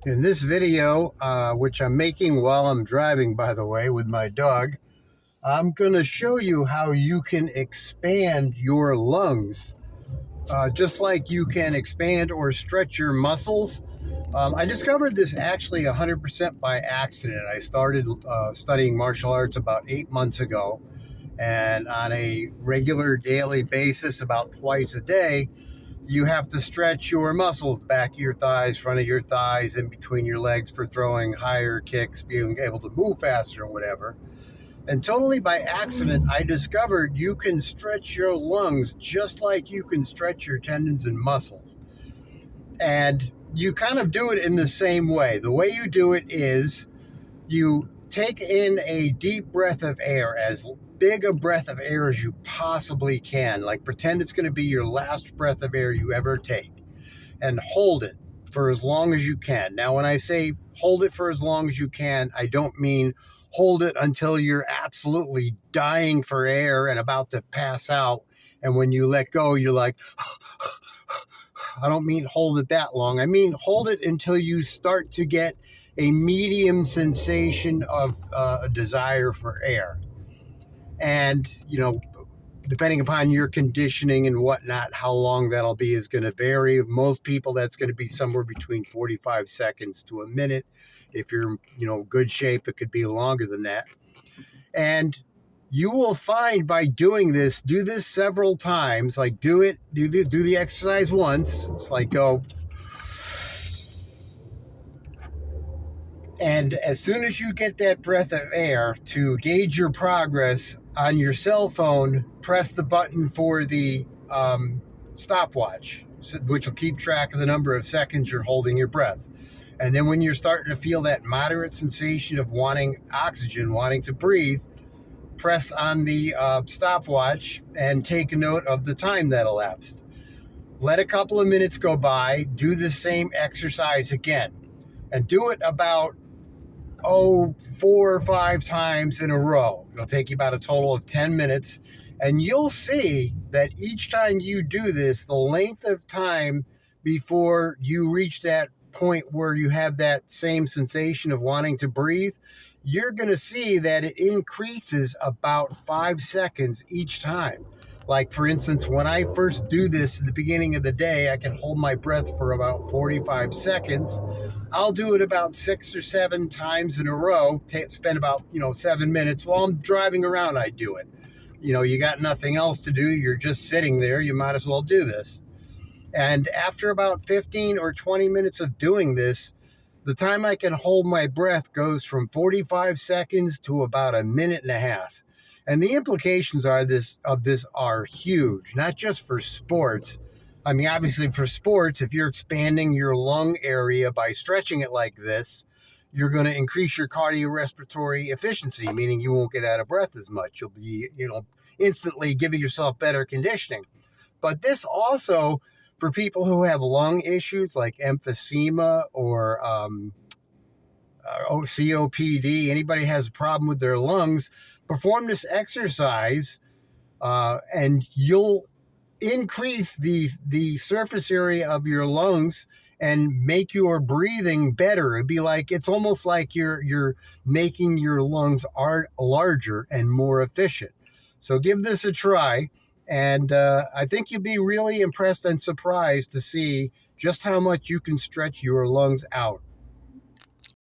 In this video, which I'm making while I'm driving, by the way, with my dog, I'm going to show you how you can expand your lungs, just like you can expand or stretch your muscles. I discovered this actually 100% by accident. I started studying martial arts about 8 months ago, and on a regular daily basis, about twice a day, you have to stretch your muscles, the back of your thighs, front of your thighs, in between your legs for throwing higher kicks, being able to move faster and whatever. And totally by accident, I discovered you can stretch your lungs just like you can stretch your tendons and muscles. And you kind of do it in the same way. The way you do it is you take in a deep breath of air, as big a breath of air as you possibly can. Like pretend it's going to be your last breath of air you ever take, and hold it for as long as you can. Now, when I say hold it for as long as you can, I don't mean hold it until you're absolutely dying for air and about to pass out. And when you let go, you're like, I don't mean hold it that long. I mean hold it until you start to get a medium sensation of a desire for air. And, depending upon your conditioning and whatnot, how long that'll be is going to vary. Most people, that's going to be somewhere between 45 seconds to a minute. If you're, good shape, it could be longer than that. And you will find by doing this, do this several times, like do the exercise once. It's like go. And as soon as you get that breath of air, to gauge your progress on your cell phone, press the button for the stopwatch, which will keep track of the number of seconds you're holding your breath. And then when you're starting to feel that moderate sensation of wanting oxygen, wanting to breathe, press on the stopwatch and take a note of the time that elapsed. Let a couple of minutes go by, do the same exercise again, and do it about 4 or 5 times in a row. It'll take you about a total of 10 minutes. And you'll see that each time you do this, the length of time before you reach that point where you have that same sensation of wanting to breathe, you're going to see that it increases about 5 seconds each time. Like, for instance, when I first do this at the beginning of the day, I can hold my breath for about 45 seconds. I'll do it about 6 or 7 times in a row, spend about, 7 minutes. While I'm driving around, I do it. You got nothing else to do. You're just sitting there. You might as well do this. And after about 15 or 20 minutes of doing this, the time I can hold my breath goes from 45 seconds to about a minute and a half. And the implications of this are huge, not just for sports. I mean, obviously for sports, if you're expanding your lung area by stretching it like this, you're going to increase your cardiorespiratory efficiency, meaning you won't get out of breath as much. You'll be, instantly giving yourself better conditioning. But this also, for people who have lung issues like emphysema or COPD, anybody has a problem with their lungs, perform this exercise and you'll increase the surface area of your lungs and make your breathing better. It'd be like, it's almost like you're making your lungs larger and more efficient. So give this a try. And I think you'll be really impressed and surprised to see just how much you can stretch your lungs out.